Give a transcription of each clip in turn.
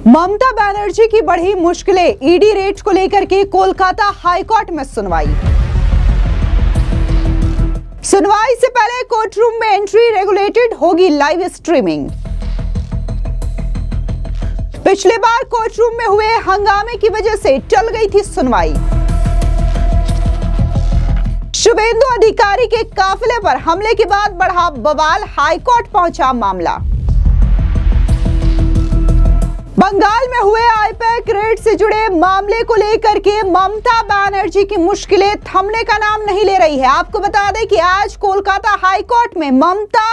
ममता बनर्जी की बढ़ी मुश्किलें, ईडी रेड को लेकर के कोलकाता हाईकोर्ट में सुनवाई। सुनवाई से पहले कोर्ट रूम में एंट्री रेगुलेटेड होगी, लाइव स्ट्रीमिंग। पिछले बार कोर्ट रूम में हुए हंगामे की वजह से टल गई थी सुनवाई। शुभेंदु अधिकारी के काफिले पर हमले के बाद बढ़ा बवाल, हाईकोर्ट पहुंचा मामला। बंगाल में हुए आईपैक रेड से जुड़े मामले को लेकर के ममता बनर्जी की मुश्किलें थमने का नाम नहीं ले रही है। आपको बता दें कि आज कोलकाता हाईकोर्ट में ममता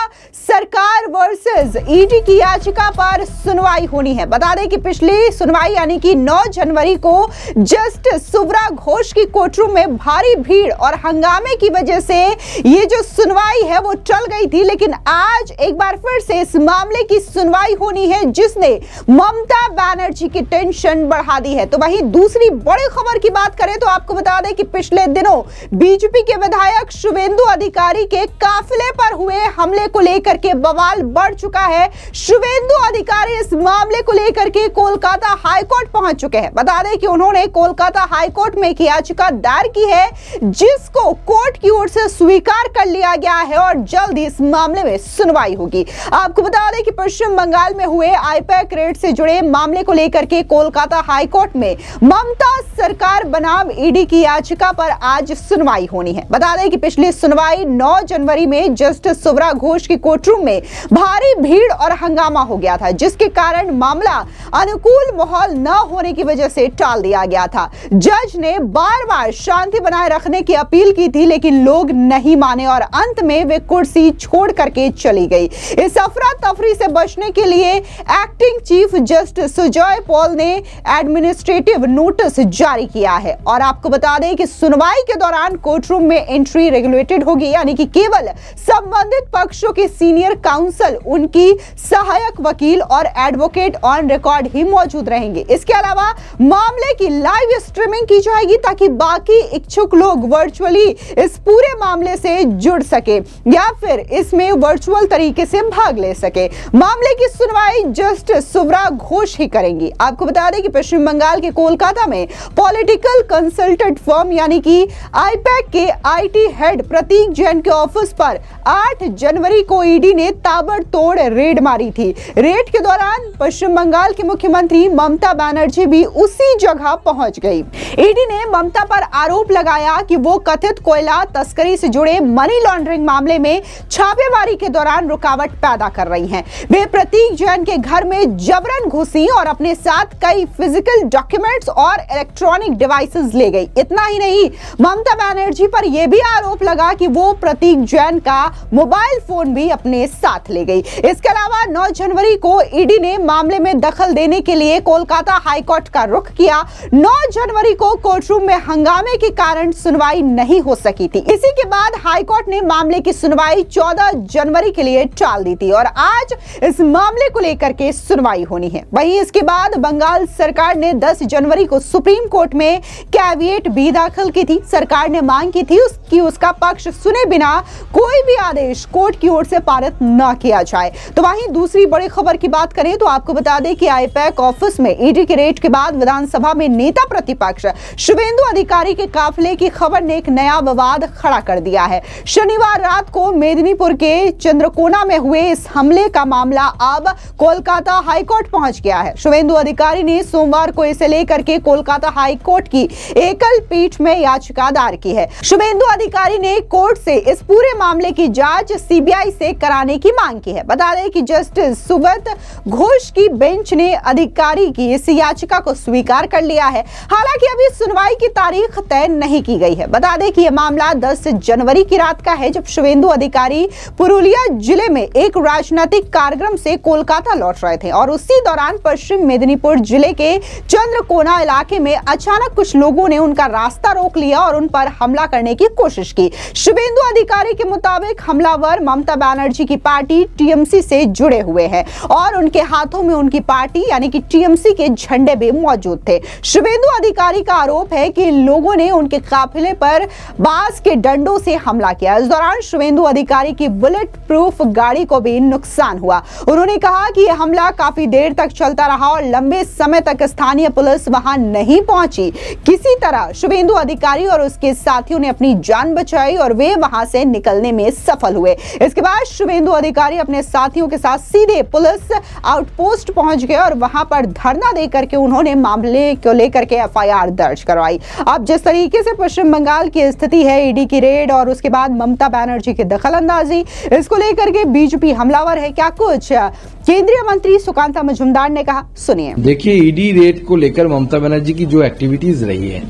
सरकार वर्सेस ईडी की याचिका पर सुनवाई होनी है। बता दें कि पिछली सुनवाई यानी कि 9 जनवरी को जस्टिस सुब्रा घोष की कोर्टरूम में भारी भीड़ और हंगामे की वजह से ये जो सुनवाई है वो टल गई थी, लेकिन आज एक बार फिर से इस मामले की सुनवाई होनी है जिसने ममता बनर्जी की टेंशन बढ़ा दी है। तो वहीं दूसरी बड़ी खबर की बात करें तो आपको बता दें कि पिछले दिनों बीजेपी के विधायक शुभेंदु अधिकारी के काफिले पर हुए हमले को लेकर के बवाल बढ़ चुका है। शुभेंदु अधिकारी इस मामले को लेकर के कोलकाता हाईकोर्ट पहुंच चुके हैं। बता दें कि उन्होंने कोलकाता हाईकोर्ट में एक याचिका दायर की है जिसको कोर्ट की ओर से स्वीकार कर लिया गया है और जल्द ही इस मामले में सुनवाई होगी। आपको बता दें कि पश्चिम बंगाल में हुए आईपैक रेड से जुड़े मामले को लेकर के कोलकाता हाईकोर्ट में ममता सरकार बनाम ईडी की याचिका पर आज सुनवाई होनी है। बता दें कि पिछली सुनवाई 9 जनवरी में जस्टिस सुब्रा घोष की कोर्टरूम में भारी भीड़ और हंगामा हो गया था, जिसके कारण मामला अनुकूल माहौल न होने की वजह से टाल दिया गया था। जज ने बार-बार शांति बनाए रखने की अपील की थी, लेकिन लोग नहीं माने और अंत में वे कुर्सी छोड़ करके चली गई। इस अफरा तफरी से बचने के लिए acting chief justice Sujay Paul ने एडमिनिस्ट्रेटिव नोटिस जारी किया है और आपको बता दें कि सुनवाई के दौरान कोर्टरूम में एंट्री रेगुलेटेड होगी, यानी कि केवल संबंधित पक्षों के सीनियर काउंसिल, उनकी सहायक वकील और एडवोकेट ऑन रिकॉर्ड ही मौजूद रहेंगे। इसके अलावा मामले की लाइव स्ट्रीमिंग की जाएगी ताकि बाकी इच्छुक लोग वर्चुअली इस पूरे मामले से जुड़ सके या फिर इसमें वर्चुअल तरीके से भाग ले सके। मामले की सुनवाई जस्टिस सुब्रा घोष ही करेंगी। आपको बता दें कि पश्चिम बंगाल के कोलकाता में पॉलिटिकल कंसल्टेंट फर्म यानी कि आईपैक के आईटी हेड प्रतीक जैन के ऑफिस पर 8 जनवरी को ईडी ने ताबड़तोड़ रेड मारी थी। रेड के दौरान पश्चिम बंगाल के मुख्यमंत्री ममता बनर्जी भी उसी जगह पहुंच गई। ईडी ने ममता पर आरोप लगाया कि वो कथित कोयला तस्करी से जुड़े मनी लॉन्ड्रिंग मामले में छापेमारी के दौरान रुकावट पैदा कर रही हैं। वे प्रतीक जैन के घर में जबरन घुसी और अपने साथ कई फिजिकल डॉक्यूमेंट्स और इलेक्ट्रॉनिक डिवाइसेस ले गई। इतना ही नहीं, ममता बनर्जी पर यह भी आरोप लगा कि वो प्रतीक जैन का मोबाइल फोन भी अपने साथ ले गई। इसके अलावा 9 जनवरी को ईडी ने मामले में दखल देने के लिए कोलकाता हाईकोर्ट का रुख किया। 9 जनवरी को कोर्टरूम में हंगामे के कारण सुनवाई नहीं हो सकी थी। इसी के बाद हाईकोर्ट ने मामले की सुनवाई 14 जनवरी के लिए टाल दी थी और आज इस मामले को लेकर के सुनवाई होनी है। वहीं इसके बाद बंगाल सरकार ने 10 जनवरी को सुप्रीम कोर्ट में कैविएट भी दाखिल की थी। सरकार ने मांग की थी उसका पक्ष सुने बिना कोई भी आदेश कोर्ट की ओर से पारित न किया जाए। तो वहीं दूसरी बड़ी खबर की बात करें तो आपको बता दें कि आईपैक ऑफिस में ईडी के रेड के बाद विधानसभा में नेता प्रतिपक्ष शुभेंदु अधिकारी के काफिले की खबर ने एक नया विवाद खड़ा कर दिया है। शनिवार रात को मेदिनीपुर के चंद्रकोना में हुए इस हमले का मामला अब कोलकाता हाईकोर्ट पहुंच गया है। शुभेंदु अधिकारी ने सोमवार को इसे लेकर के कोलकाता हाईकोर्ट की एकल पीठ में याचिका दायर की है। शुभेंदु अधिकारी ने कोर्ट से इस पूरे मामले की जांच सीबीआई से कराने की मांग की है। बता दें कि जस्टिस सुब्रत घोष की बेंच ने अधिकारी की इस याचिका को स्वीकार कर लिया है। हालांकि अभी सुनवाई की तारीख तय नहीं की गई है। बता दें कि यह मामला 10 जनवरी की रात का है, जब शुभेंदु अधिकारी पुरुलिया जिले में एक राजनीतिक कार्यक्रम से कोलकाता लौट रहे थे और उसी दौरान पश्चिम मेदिनीपुर जिले के चंद्रकोना इलाके में अचानक कुछ लोगों ने उनका रास्ता रोक लिया और उन पर हमला करने की कोशिश की। शुभेंदु अधिकारी के मुताबिक हमलावर ममता बनर्जी की पार्टी टीएमसी से जुड़े हुए हैं और उनके हाथों में उनकी पार्टी यानी कि टीएमसी के झंडे भी मौजूद थे। शुभेंदु अधिकारी का आरोप है कि लोगों ने उनके काफिले पर बांस के डंडों से हमला किया। इस दौरान शुभेंदु अधिकारी की बुलेट प्रूफ गाड़ी को भी नुकसान हुआ। उन्होंने कहा कि यह हमला काफी देर तक चलता रहा और लंबे समय तक स्थानीय पुलिस वहां नहीं पहुंची। किसी तरह शुभेंदु अधिकारी और उसके साथियों ने अपनी जान बचाई और वे वहां से निकलने में सफल हुए। इसके बाद शुभेंदु अधिकारी अपने साथियों के साथ सीधे पुलिस आउटपोस्ट पहुंच गए और वहां पर धरना देकर के उन्होंने मामले को लेकर के एफआईआर दर्ज करवाई। अब जिस तरीके से पश्चिम बंगाल की स्थिति है, ईडी की रेड और उसके बाद ममता बनर्जी की दखलंदाजी, इसको लेकर के बीजेपी हमलावर है। क्या कुछ केंद्रीय मंत्री सुकांता मजूमदार ने कहा, सुनिए। देखिए, ईडी रेड को लेकर ममता बनर्जी की जो एक्टिविटीज रही है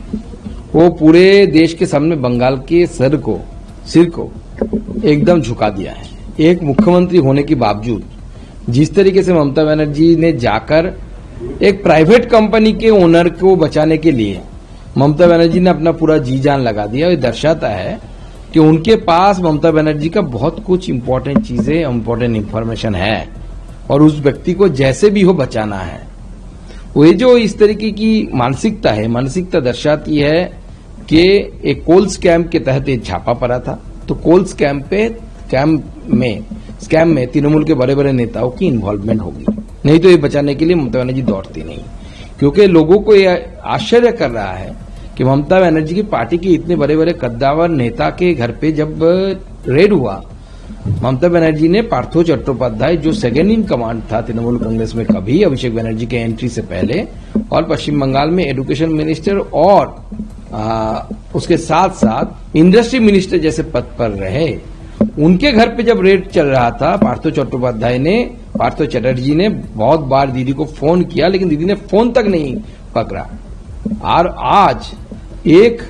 वो पूरे देश के सामने बंगाल के सिर को एकदम झुका दिया है। एक मुख्यमंत्री होने के बावजूद जिस तरीके से ममता बनर्जी ने जाकर एक प्राइवेट कंपनी के ओनर को बचाने के लिए ममता बनर्जी ने अपना पूरा जी जान लगा दिया, ये दर्शाता है कि उनके पास ममता बनर्जी का बहुत कुछ इंपॉर्टेंट चीजें, इंपॉर्टेंट इंफॉर्मेशन है और उस व्यक्ति को जैसे भी हो बचाना है। वो जो इस तरीके की मानसिकता है, मानसिकता दर्शाती है कि एक कोल स्कैम के तहत एक छापा पड़ा था, तो कोल स्कैम में तृणमूल के बड़े बड़े नेताओं की इन्वॉल्वमेंट होगी, नहीं तो ये बचाने के लिए ममता बनर्जी दौड़ती नहीं। क्योंकि लोगों को ये आश्चर्य कर रहा है कि ममता बनर्जी की पार्टी के इतने बड़े बड़े कद्दावर नेता के घर पे जब रेड हुआ, ममता बनर्जी ने पार्थो चट्टोपाध्याय जो सेकेंड इन कमांड था तृणमूल कांग्रेस में कभी अभिषेक बनर्जी के एंट्री से पहले और पश्चिम बंगाल में एजुकेशन मिनिस्टर और उसके साथ साथ इंडस्ट्री मिनिस्टर जैसे पद पर रहे, उनके घर पे जब रेड चल रहा था, पार्थो चटर्जी ने बहुत बार दीदी को फोन किया लेकिन दीदी ने फोन तक नहीं पकड़ा। और आज एक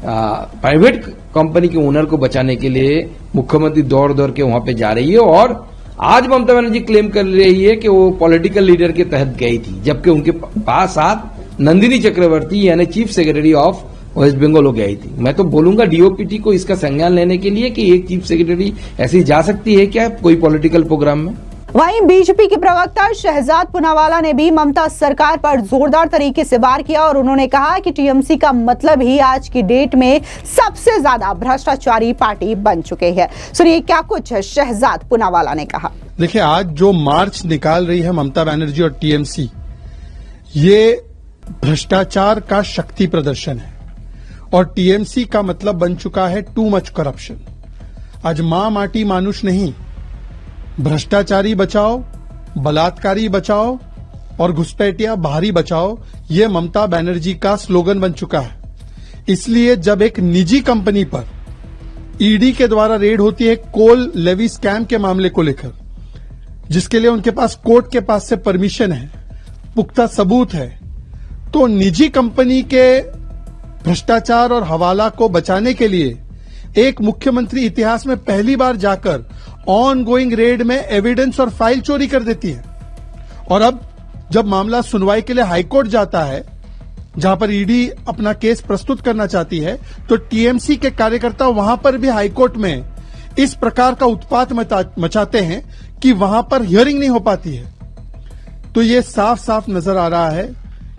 प्राइवेट कंपनी के ओनर को बचाने के लिए मुख्यमंत्री दौड़ के वहां पे जा रही है और आज ममता बनर्जी क्लेम कर रही है कि वो पॉलिटिकल लीडर के तहत गई थी, जबकि उनके पास साथ नंदिनी चक्रवर्ती यानी chief secretary of West Bengal हो गई थी। मैं तो बोलूंगा डीओपीटी को इसका संज्ञान लेने के लिए कि एक चीफ सेक्रेटरी ऐसी जा सकती है क्या कोई पॉलिटिकल प्रोग्राम में। वहीं बीजेपी के प्रवक्ता शहजाद पूनावाला ने भी ममता सरकार पर जोरदार तरीके से वार किया और उन्होंने कहा कि टीएमसी का मतलब ही आज की डेट में सबसे ज्यादा भ्रष्टाचारी पार्टी बन चुके हैं। सुनिए क्या कुछ शहजाद पूनावाला ने कहा। देखिए, आज जो मार्च निकाल रही है ममता बनर्जी और टीएमसी, ये भ्रष्टाचार का शक्ति प्रदर्शन है और टीएमसी का मतलब बन चुका है टू मच करप्शन। आज मां माटी मानुष नहीं, भ्रष्टाचारी बचाओ, बलात्कारी बचाओ और घुसपैठिया बाहरी बचाओ, ये ममता बनर्जी का स्लोगन बन चुका है। इसलिए जब एक निजी कंपनी पर ईडी के द्वारा रेड होती है कोल लेवी स्कैम के मामले को लेकर, जिसके लिए उनके पास कोर्ट के पास से परमिशन है, पुख्ता सबूत है, तो निजी कंपनी के भ्रष्टाचार और हवाला को बचाने के लिए एक मुख्यमंत्री इतिहास में पहली बार जाकर ऑन गोइंग रेड में एविडेंस और फाइल चोरी कर देती है। और अब जब मामला सुनवाई के लिए हाईकोर्ट जाता है, जहां पर ईडी अपना केस प्रस्तुत करना चाहती है, तो टीएमसी के कार्यकर्ता वहां पर भी हाईकोर्ट में इस प्रकार का उत्पात मचाते हैं कि वहां पर हियरिंग नहीं हो पाती है। तो ये साफ साफ नजर आ रहा है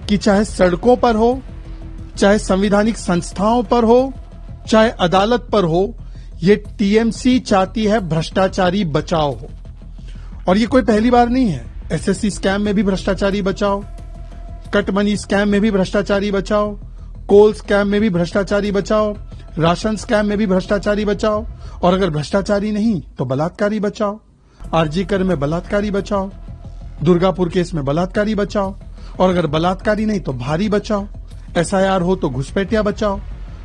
कि चाहे सड़कों पर हो, चाहे संवैधानिक संस्थाओं पर हो, चाहे अदालत पर हो, ये टीएमसी चाहती है भ्रष्टाचारी बचाओ हो। और ये कोई पहली बार नहीं है। एसएससी स्कैम में भी भ्रष्टाचारी बचाओ, कट मनी स्कैम में भी भ्रष्टाचारी बचाओ, कोल स्कैम में भी भ्रष्टाचारी बचाओ, राशन स्कैम में भी भ्रष्टाचारी बचाओ, और अगर भ्रष्टाचारी नहीं तो बलात्कारी बचाओ, आरजी कर में बलात्कारी बचाओ, दुर्गापुर केस में बलात्कारी बचाओ, और अगर बलात्कारी नहीं तो भारी बचाओ, एसआईआर हो तो घुसपैठिया बचाओ।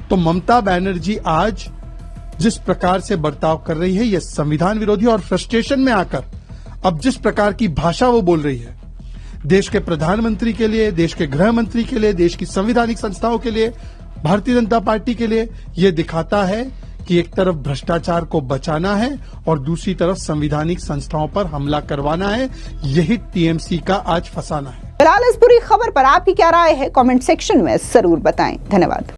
तो ममता बनर्जी आज जिस प्रकार से बर्ताव कर रही है, यह संविधान विरोधी और फ्रस्ट्रेशन में आकर अब जिस प्रकार की भाषा वो बोल रही है, देश के प्रधानमंत्री के लिए, देश के गृह मंत्री के लिए, देश की संवैधानिक संस्थाओं के लिए, भारतीय जनता पार्टी के लिए, ये दिखाता है कि एक तरफ भ्रष्टाचार को बचाना है और दूसरी तरफ संवैधानिक संस्थाओं पर हमला करवाना है। यही टीएमसी का आज फसाना है। फिलहाल इस पूरी खबर पर आपकी क्या राय है, कमेंट सेक्शन में जरूर बताएं। धन्यवाद।